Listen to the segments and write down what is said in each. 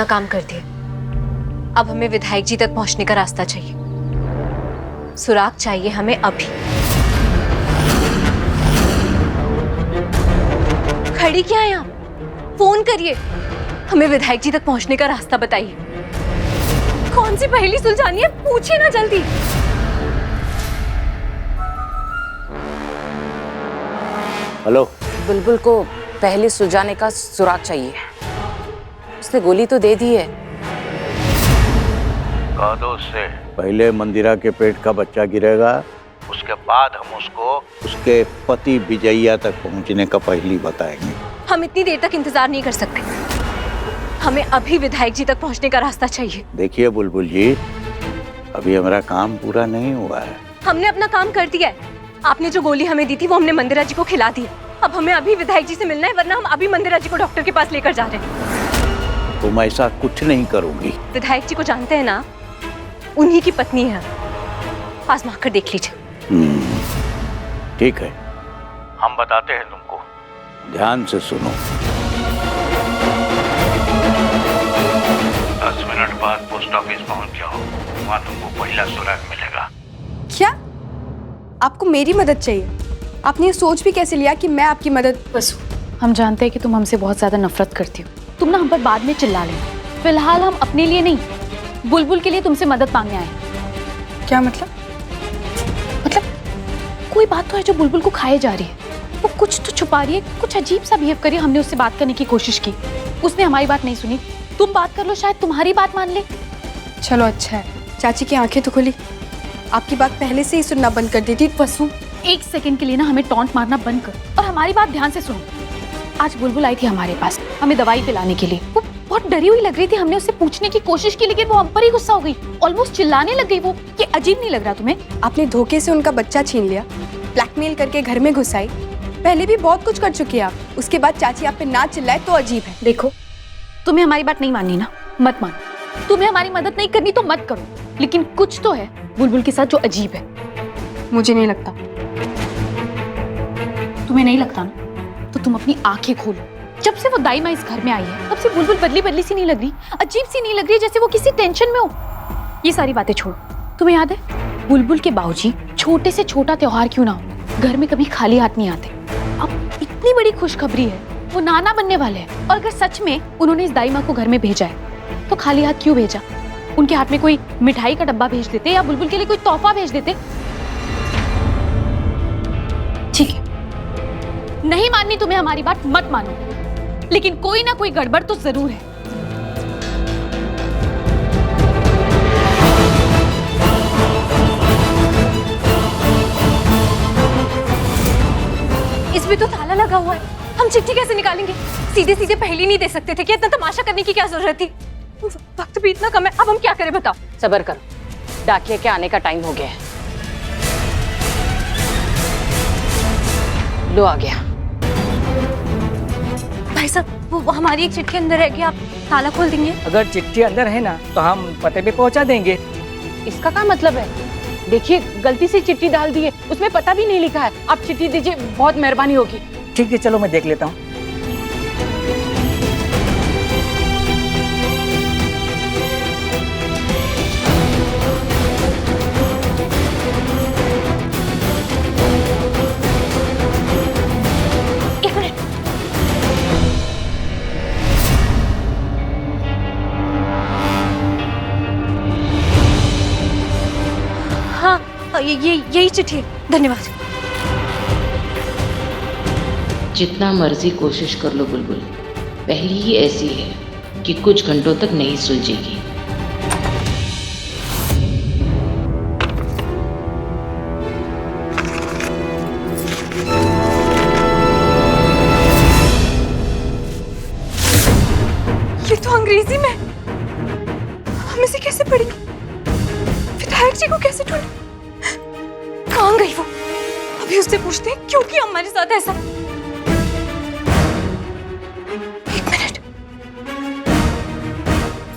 अपना काम कर दिया। अब हमें विधायक जी तक पहुंचने का रास्ता चाहिए, सुराग चाहिए हमें अभी। खड़ी क्या है आप? फोन करिए, हमें विधायक जी तक पहुंचने का रास्ता बताइए। कौन सी पहेली सुलझानी है, पूछिए ना जल्दी। हेलो। बुलबुल को पहले सुलझाने का सुराग चाहिए। उसने गोली तो दे दी है। कह दो उससे पहले मंदिरा के पेट का बच्चा गिरेगा, उसके बाद हम उसको उसके पति विजया तक पहुंचने का पहली बताएंगे। हम इतनी देर तक इंतजार नहीं कर सकते, हमें अभी विधायक जी तक पहुंचने का रास्ता चाहिए। देखिए बुलबुल जी, अभी हमारा काम पूरा नहीं हुआ है। हमने अपना काम कर दिया है। आपने जो गोली हमें दी थी वो हमने मंदिरा जी को खिला दी। अब हमें अभी विधायक जी से मिलना है, वरना हम अभी मंदिरा जी को डॉक्टर के पास लेकर जा रहे हैं। तुम ऐसा कुछ नहीं करोगी। विधायक जी को जानते हैं ना, उन्हीं की पत्नी है। आजमा कर देख लीजिए। ठीक है, हम बताते हैं तुमको, ध्यान से सुनो। 10 मिनट बाद पोस्ट ऑफिस पहुंच जाओ, वहां तुमको पहला सुराग मिलेगा। क्या आपको मेरी मदद चाहिए? आपने ये सोच भी कैसे लिया कि मैं आपकी मदद? वसु, हम जानते हैं कि तुम हमसे बहुत ज्यादा नफरत करती हो। तुम ना हम पर बाद में चिल्ला लेना। फिलहाल हम अपने लिए नहीं, बुलबुल के लिए तुमसे मदद मांगने आए। क्या मतलब? कोई बात तो है जो बुलबुल को खाए जा रही है। वो कुछ तो छुपा रही है, कुछ अजीब सा बिहेव कर रही है। हमने उससे बात करने की कोशिश की, उसने हमारी बात नहीं सुनी। तुम बात कर लो, शायद तुम्हारी बात मान ले। चलो अच्छा है, चाची की आंखें तो खुली। आपकी बात पहले से ही सुनना बंद कर दी थी। वसु, एक सेकंड के लिए ना हमें टॉन्ट मारना बंद कर और हमारी बात ध्यान से सुनो। आज बुलबुल आई थी हमारे पास हमें दवाई पिलाने के लिए। वो बहुत डरी हुई लग रही थी। हमने उससे पूछने की कोशिश की, लेकिन वो हम पर ही गुस्सा हो गई, ऑलमोस्ट चिल्लाने लग गई। वो ये अजीब नहीं लग रहा तुम्हें? आपने धोखे से उनका बच्चा छीन लिया, ब्लैकमेल करके घर में घुसाई। पहले भी बहुत कुछ कर चुकी है आप। उसके बाद चाची आप पे ना चिल्लाए तो अजीब है। देखो, तुम्हें हमारी बात नहीं माननी ना, मत मानो। तुम्हें हमारी मदद नहीं करनी तो मत करो, लेकिन कुछ तो है बुलबुल के साथ जो अजीब है। मुझे नहीं लगता। तुम्हें नहीं लगता ना, तो तुम अपनी आंखें खोलो। जब से वो दाई माँ इस घर में आई है, तब से बुलबुल बदली बदली सी नहीं लग रही, अजीब सी नहीं लग रही, जैसे वो किसी टेंशन में हो। ये सारी बातें छोड़ो। तुम्हें याद है बुलबुल के बाबूजी छोटे से छोटा त्योहार क्यों ना हो, घर में कभी खाली हाथ नहीं आते। अब इतनी बड़ी खुशखबरी है, वो नाना बनने वाले हैं। और अगर सच में उन्होंने इस दाई माँ को घर में भेजा है, तो खाली हाथ क्यों भेजा? उनके हाथ में कोई मिठाई का डब्बा भेज देते या बुलबुल के लिए कोई तोहफा भेज देते। ठीक है, नहीं माननी तुम्हें हमारी बात, मत मानो, लेकिन कोई ना कोई गड़बड़ तो जरूर है। इसमें तो ताला लगा हुआ है, हम चिट्ठी कैसे निकालेंगे? सीधे सीधे पहेली नहीं दे सकते थे? कि इतना तमाशा करने की क्या जरूरत थी? वक्त भी इतना कम है, अब हम क्या करें बताओ? सब्र करो, डाकिया के आने का टाइम हो गया है। लो आ गया। भाई साहब, वो हमारी एक चिट्ठी अंदर है कि आप ताला खोल देंगे? अगर चिट्ठी अंदर है ना तो हम पते पे पहुंचा देंगे। इसका क्या मतलब है? देखिए, गलती से चिट्ठी डाल दी है, उसमें पता भी नहीं लिखा है। आप चिट्ठी दीजिए, बहुत मेहरबानी होगी। ठीक है, चलो मैं देख लेता हूँ। एक मिनट। हाँ, यही चिट्ठी है। धन्यवाद। जितना मर्जी कोशिश कर लो बुलबुल, पहली ही ऐसी है कि कुछ घंटों तक नहीं सुलझेगी। ये तो अंग्रेजी में, हमें से कैसे पढ़ी? विधायक जी को कैसे ढूंढे? कहाँ गई वो? अभी उससे पूछते हैं क्यों किया हमारे साथ ऐसा। एक मिनट।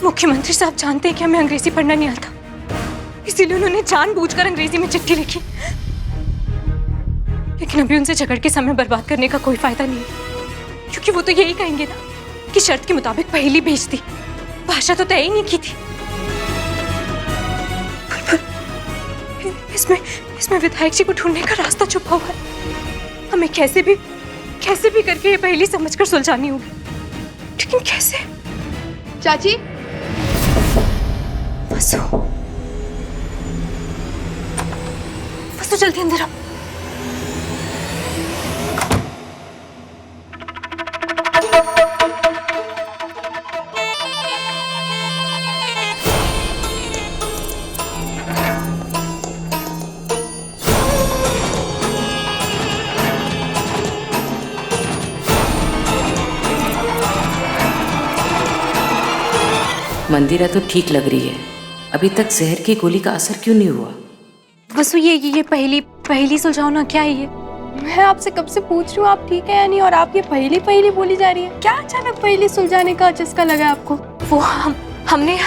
मुख्यमंत्री साहब जानते हैं कि हमें अंग्रेजी पढ़ना नहीं आता, इसीलिए उन्होंने जानबूझकर अंग्रेजी में चिट्ठी लिखी। लेकिन अभी उनसे झगड़ के समय बर्बाद करने का कोई फायदा नहीं है, क्योंकि वो तो यही कहेंगे ना कि शर्त के मुताबिक पहेली भेज दी। भाषा तो तय ही नहीं की थी। इसमें विधायक जी को ढूंढने का रास्ता छुपा हुआ है। हमें कैसे भी करके ये पहेली समझकर सुलझानी होगी, लेकिन कैसे? चाची, वसु, वसु जल्दी अंदर आओ। मंदिरा तो ठीक लग रही है, अभी तक जहर की गोली का असर क्यों नहीं हुआ? वसु ये पहेली सुलझाओ ना। क्या है ये? मैं आपसे कब से पूछ रही हूँ आप ठीक है या नहीं, और आप ये पहेली बोली जा रही है। क्या अचानक पहेली सुलझाने का चस्का लगा आपको? वो हमने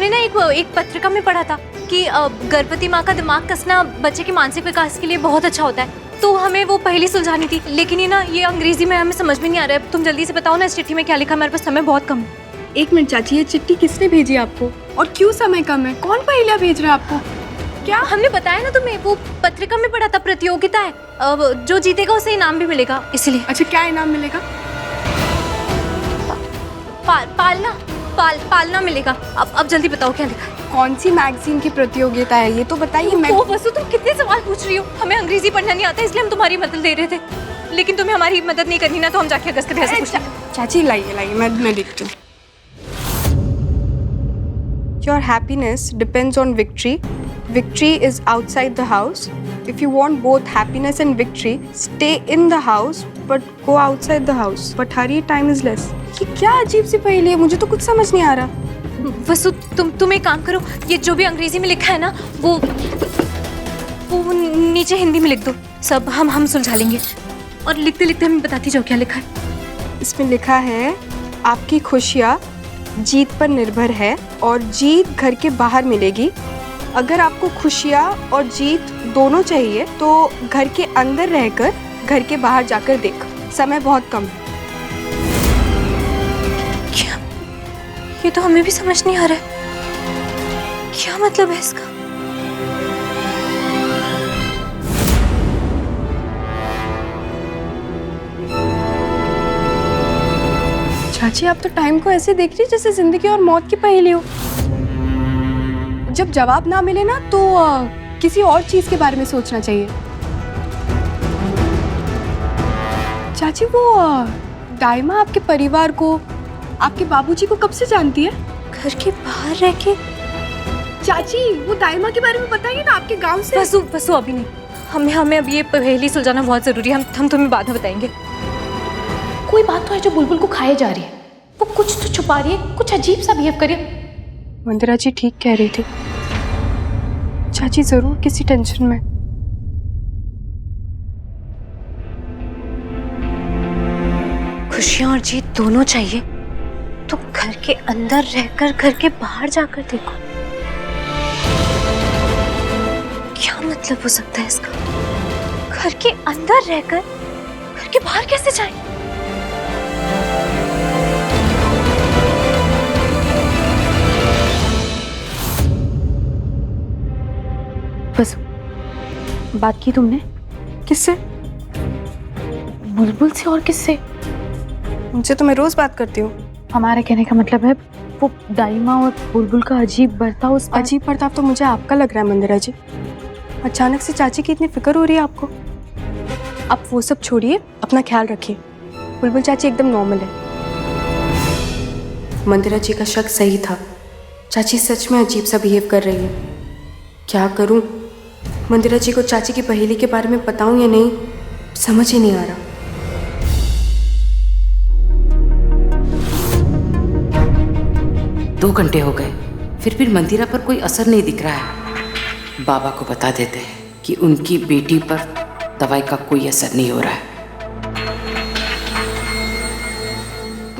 ना एक पत्रिका में पढ़ा था कि गर्भवती माँ का दिमाग कसना बच्चे के मानसिक विकास के लिए बहुत अच्छा होता है, तो हमें वो पहेली सुलझानी थी। लेकिन ये अंग्रेजी में हमें समझ में नहीं आ रहा है। तुम जल्दी से बताओ ना इस चिट्ठी में क्या लिखा, हमारे पास समय बहुत कम है। एक मिनट चाची, ये चिट्ठी किसने भेजी आपको और क्यों समय कम है? कौन पहेलियां भेज रहा है आपको? क्या हमने बताया ना तुम्हें, वो पत्रिका में पढ़ा था, प्रतियोगिता है, जो जीतेगा उसे इनाम भी मिलेगा, इसलिए। अच्छा, क्या इनाम मिलेगा? पालना मिलेगा। अब जल्दी बताओ क्या लिखा है। कौन सी मैगजीन की प्रतियोगिता है ये तो बताइए। ओ वसु, तुम कितने सवाल पूछ रही हो? हमें अंग्रेजी पढ़ना नहीं आता, इसलिए हम तुम्हारी मदद ले रहे थे, लेकिन तुम्हें हमारी मदद नहीं करनी ना, तो हम जाके अगस्त भैया से पूछेंगे। चाची लाइए मैं देखती हूँ। Your happiness depends on victory. Victory is outside the house. If you want both happiness and victory, stay in the house but go outside the house. But hurry, time is less. ये क्या अजीब सी पहेली है, मुझे तो कुछ समझ नहीं आ रहा। वसु, तुम एक काम करो, ये जो भी अंग्रेजी में लिखा है ना, वो नीचे हिंदी में लिख दो, सब हम सुलझा लेंगे। और लिखते लिखते हमें बताती जाओ क्या लिखा है। इसमें लिखा है, आपकी खुशियाँ जीत पर निर्भर है और जीत घर के बाहर मिलेगी। अगर आपको खुशियाँ और जीत दोनों चाहिए तो घर के अंदर रहकर घर के बाहर जाकर देख, समय बहुत कम है। क्या? ये तो हमें भी समझ नहीं आ रहा है, क्या मतलब है इसका? चाची, आप तो टाइम को ऐसे देख रही जैसे जिंदगी और मौत की पहेली हो। जब जवाब ना मिले ना तो किसी और चीज के बारे में सोचना चाहिए। चाची, वो दाइमा आपके परिवार को, आपके बाबूजी को कब से जानती है? घर के बाहर रह के? चाची, वो दाइमा के बारे में बताइए ना, आपके गांव से। वसु अभी नहीं, हमें अब ये पहेली सुलझाना बहुत जरूरी है। हम तुम्हें बाद में बताएंगे। कोई बात तो है जो बुलबुल को खाए जा रही है, वो कुछ तो छुपा रही है, कुछ अजीब सा बिहेव कर रही है। मंदिरा जी ठीक कह रही थी, चाची जरूर किसी टेंशन में। खुशियाँ और जीत दोनों चाहिए तो घर के अंदर रहकर घर के बाहर जाकर देखो। क्या मतलब हो सकता है इसका? घर के अंदर रहकर घर के बाहर कैसे जाएं? बस बात की तुमने? किससे? बुलबुल से। और किससे? मुझे तो मैं रोज बात करती हूँ। हमारे कहने का मतलब है वो दाइमा और बुलबुल का अजीब बर्ताव। उस अजीब बर्ताव तो मुझे आपका लग रहा है मंदिरा जी। अचानक से चाची की इतनी फिक्र हो रही है आपको। आप वो सब छोड़िए, अपना ख्याल रखिए। बुलबुल चाची एकदम नॉर्मल है। मंदिरा जी का शक सही था, चाची सच में अजीब सा बिहेव कर रही है। क्या करूं? मंदिरा जी को चाची की पहेली के बारे में बताऊं या नहीं, समझ ही नहीं आ रहा। 2 घंटे हो गए, फिर भी मंदिरा पर कोई असर नहीं दिख रहा है। बाबा को बता देते हैं कि उनकी बेटी पर दवाई का कोई असर नहीं हो रहा है।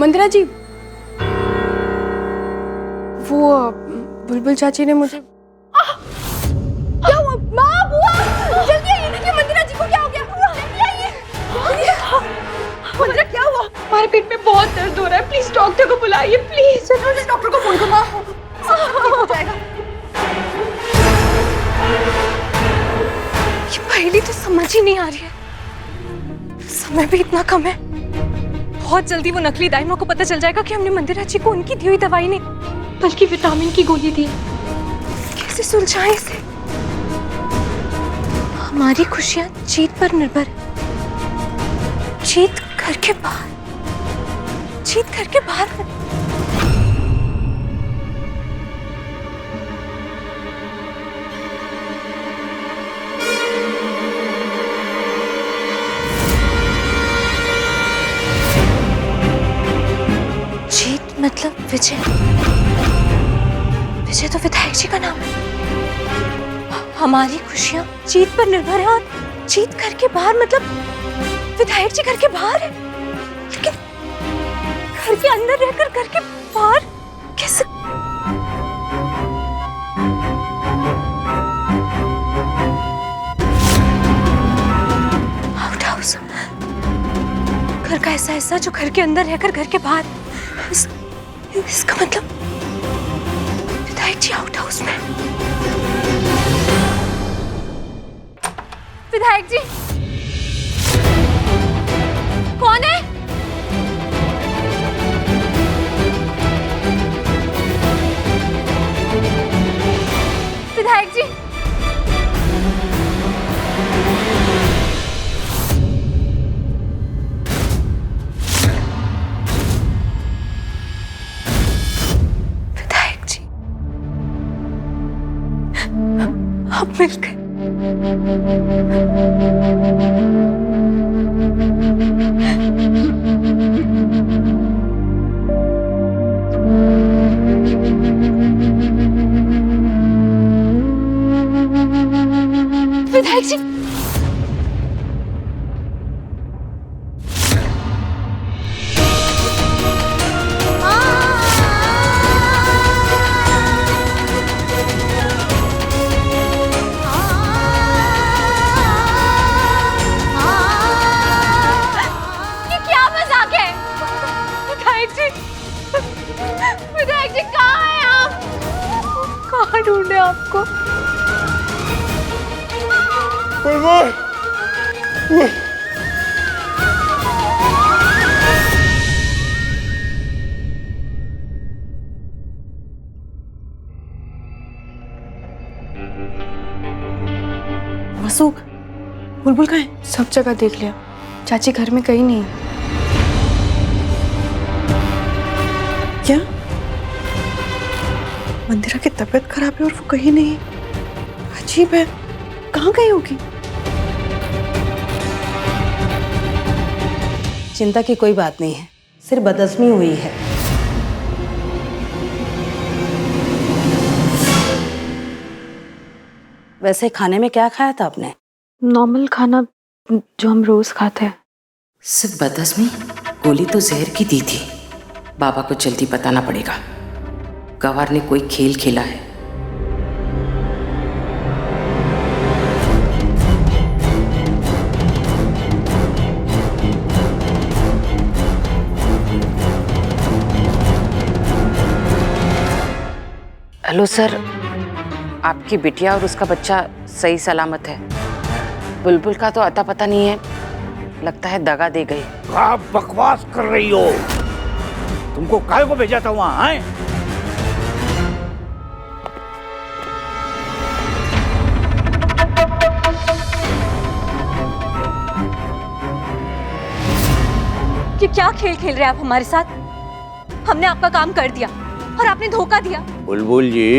मंदिरा जी, वो बुलबुल चाची ने मुझे क्या हुआ? माँ, बुआ, जल्दी आइए, देखिए मंदिरा जी को क्या हो गया। जल्दी आइए। मंदिरा, क्या हुआ? हमारे पेट में बहुत बहुत दर्द हो रहा है, प्लीज डॉक्टर को बुलाइए प्लीज। डॉक्टर को फोन करो, हो जाएगा। ये पहली तो समझ ही नहीं आ रही है, समय भी इतना कम है। बहुत जल्दी वो नकली दाई माँ को पता चल जाएगा कि हमने मंदिरा जी को उनकी दी हुई दवाई नहीं बल्कि विटामिन की गोली दी। कैसे सुलझाएं इसे? हमारी खुशियां जीत पर निर्भर है। जीत घर के बाहर, जीत घर के बाहर है। जीत मतलब विजय। विजय तो विधायक जी का नाम है। हमारी खुशियां जीत पर निर्भर है और जीत घर के बाहर मतलब विधायक जी घर के बाहर है। लेकिन घर के अंदर रहकर घर के बाहर कैसे? आउट हाउस, घर का ऐसा हिस्सा जो घर के अंदर रहकर घर के बाहर। इसका मतलब विधायक जी आउट हाउस में। विधायक जी कौन है? विधायक जी विधायक जी हम मिल गए। विधायक जी ये क्या मजाक है? विधायक जी, विधायक जी कहाँ हैं आप? कहाँ ढूंढे आपको? वसु, बुलबुल कहाँ है? सब जगह देख लिया, चाची घर में कहीं नहीं। क्या मंदिरा की तबीयत खराब है और वो कहीं नहीं? अजीब है, कहाँ गई होगी? चिंता की कोई बात नहीं है, सिर्फ बदहजमी हुई है। वैसे खाने में क्या खाया था आपने? नॉर्मल खाना जो हम रोज खाते हैं। सिर्फ बदहजमी? गोली तो जहर की दी थी। बाबा को जल्दी बताना पड़ेगा, गवार ने कोई खेल खेला है। हेलो सर, आपकी बिटिया और उसका बच्चा सही सलामत है। बुलबुल का तो अता पता नहीं है, लगता है दगा दे गई। क्या बकवास कर रही हो? तुमको काहे को भेजा था वहां? हैं? कि क्या खेल खेल रहे हैं आप हमारे साथ? हमने आपका काम कर दिया और आपने धोखा दिया। बुलबुल जी,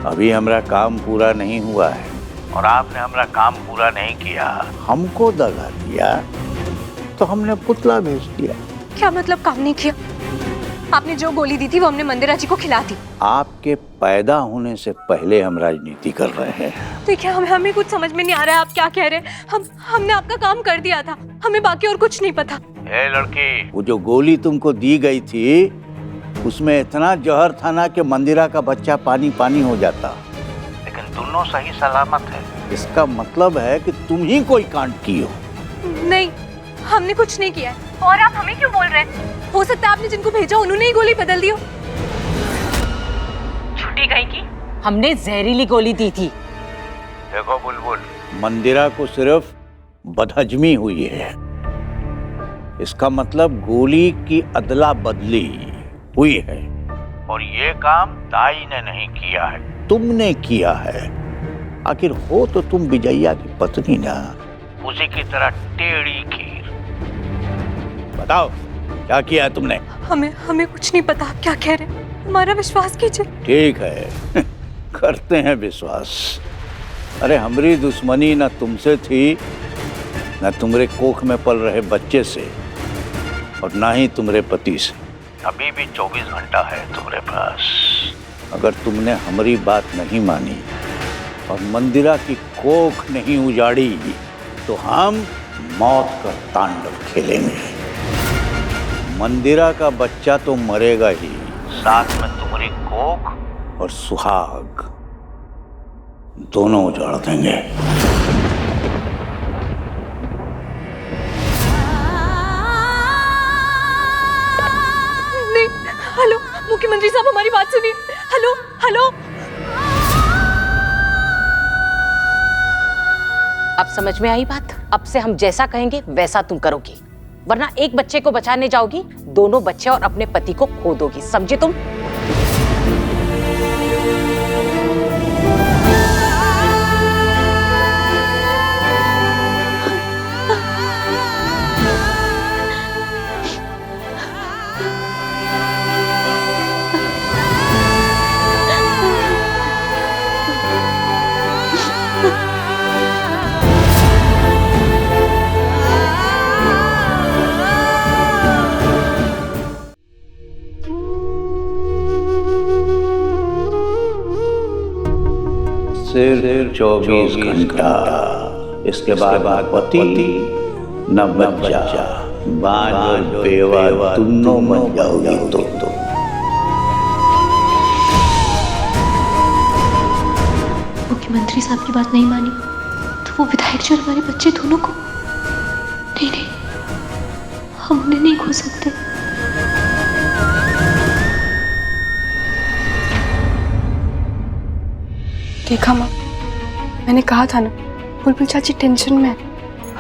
अभी हमारा काम पूरा नहीं हुआ है और आपने हमारा काम पूरा नहीं किया, हमको दगा दिया तो हमने पुतला भेज दिया। क्या मतलब काम नहीं किया? आपने जो गोली दी थी वो हमने मंदिरा जी को खिला दी। आपके पैदा होने से पहले हम राजनीति कर रहे हैं। देखिए, हमें कुछ समझ में नहीं आ रहा है आप क्या कह रहे हैं। हमने आपका काम कर दिया था, हमें बाकी और कुछ नहीं पता। ए लड़की, वो जो गोली तुमको दी गई थी उसमें इतना जहर था ना कि मंदिरा का बच्चा पानी पानी हो जाता, लेकिन दोनों सही सलामत है। इसका मतलब है कि तुम ही कोई कांड की हो। नहीं, हमने कुछ नहीं किया है। और आप हमें क्यों बोल रहे हैं? हो सकता है आपने जिनको भेजा उन्होंने ही गोली बदल दी हो। छुट्टी गई की हमने जहरीली गोली दी थी। देखो बुलबुल, मंदिरा को सिर्फ बदहजमी हुई है। इसका मतलब गोली की अदला बदली हुई है और ये काम दाई ने नहीं किया है, तुमने किया है। आखिर हो तो तुम विजया की पत्नी ना, उसी की तरह टेढ़ी खीर। बताओ क्या किया है तुमने? हमें कुछ नहीं पता आप क्या कह रहे हैं, हमारा विश्वास कीजिए। ठीक है करते हैं विश्वास। अरे हमारी दुश्मनी न तुमसे थी, न तुम्हारे कोख में पल रहे बच्चे से, और ना ही तुम्हारे पति से। अभी भी 24 घंटा है तुम्हारे पास। अगर तुमने हमारी बात नहीं मानी और मंदिरा की कोख नहीं उजाड़ी तो हम मौत का तांडव खेलेंगे। मंदिरा का बच्चा तो मरेगा ही, साथ में तुम्हारी कोख और सुहाग दोनों उजाड़ देंगे। नहीं, हेलो मुख्यमंत्री साहब, हमारी बात सुनिए। Hello hello. अब समझ में आई बात? अब से हम जैसा कहेंगे वैसा तुम करोगी, वरना एक बच्चे को बचाने जाओगी, दोनों बच्चे और अपने पति को खो दोगी, समझे तुम? सिर्फ 24 घंटा, इसके बाद पति न बच्चा, बाज और बेवा दोनों बन जाओगी तो। मुख्यमंत्री साहब की बात नहीं मानी तो वो विधायक जी और हमारे बच्चे दोनों को नहीं, हम उन्हें नहीं खो सकते। देखा माँ, मैंने कहा था ना, बुलबुल चाची टेंशन में है,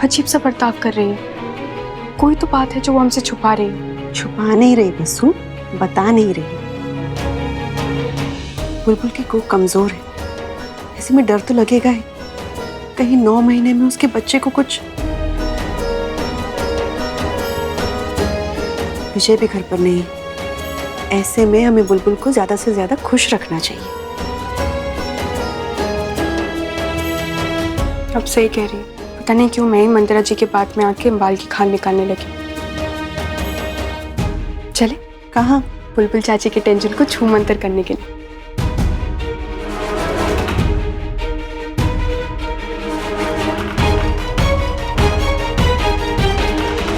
अजीब सा बर्ताव कर रही है। कोई तो बात है जो वो हमसे छुपा रही है। छुपा नहीं रही बसु, बता नहीं रही। बुलबुल की कोख कमजोर है, ऐसे में डर तो लगेगा ही, कहीं 9 महीने में उसके बच्चे को कुछ। विजय भी घर पर नहीं, ऐसे में हमें बुलबुल को ज्यादा से ज्यादा खुश रखना चाहिए। अब सही कह रही है, पता नहीं क्यों मैं ही मंदिरा जी के बात में आके बाल की खाल निकालने लगी। चले कहाँ? बुलबुल चाची के टेंशन को छू मंतर करने के लिए।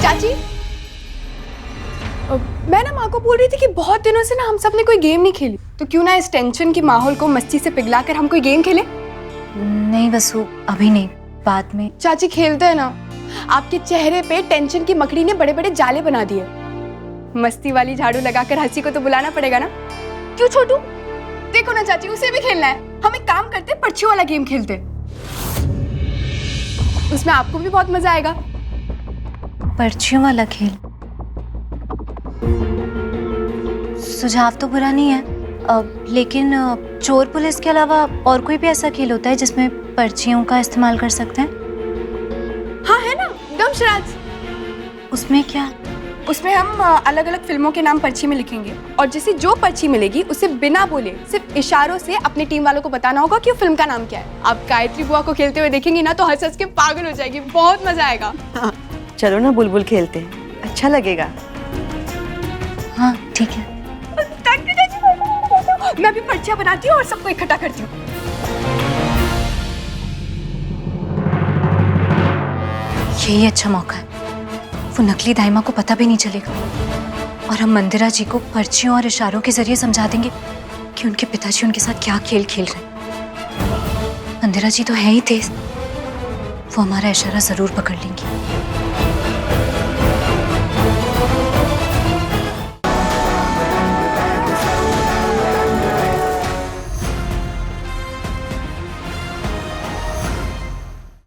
चाची, मैं ना माँ को बोल रही थी कि बहुत दिनों से ना हम सब ने कोई गेम नहीं खेली, तो क्यों ना इस टेंशन के माहौल को मस्ती से पिघलाकर हम कोई गेम खेले। नहीं वसु, अभी नहीं, बाद में। चाची खेलते हैं ना, आपके चेहरे पे टेंशन की मकड़ी ने बड़े बड़े जाले बना दिए। मस्ती वाली झाड़ू लगाकर हंसी को तो बुलाना पड़ेगा ना। क्यों छोटू? देखो ना चाची, उसे भी खेलना है। हम एक काम करते, पर्चियों वाला गेम खेलते, उसमें आपको भी बहुत मजा आएगा। पर्चियों वाला खेल? सुझाव तो बुरा नहीं है, लेकिन चोर पुलिस के अलावा और कोई भी ऐसा खेल होता है जिसमें पर्चियों का इस्तेमाल कर सकते हैं? हाँ है ना, दमशराज। उसमें क्या? उसमें हम अलग अलग फिल्मों के नाम पर्ची में लिखेंगे और जिसे जो पर्ची मिलेगी उसे बिना बोले सिर्फ इशारों से अपने टीम वालों को बताना होगा कि फिल्म का नाम क्या है। आप गायत्री बुआ को खेलते हुए देखेंगी ना तो हंस हंस के पागल हो जाएगी, बहुत मजा आएगा। हाँ, चलो ना बुलबुल खेलते हैं, अच्छा लगेगा। हाँ ठीक है। मैं भी पर्चियां बनाती हूँ और सबको इकट्ठा करती हूँ। यही अच्छा मौका है, वो नकली दाइमा को पता भी नहीं चलेगा और हम मंदिरा जी को पर्चियों और इशारों के जरिए समझा देंगे कि उनके पिताजी उनके साथ क्या खेल खेल रहे हैं। मंदिरा जी तो है ही तेज, वो हमारा इशारा जरूर पकड़ लेंगी।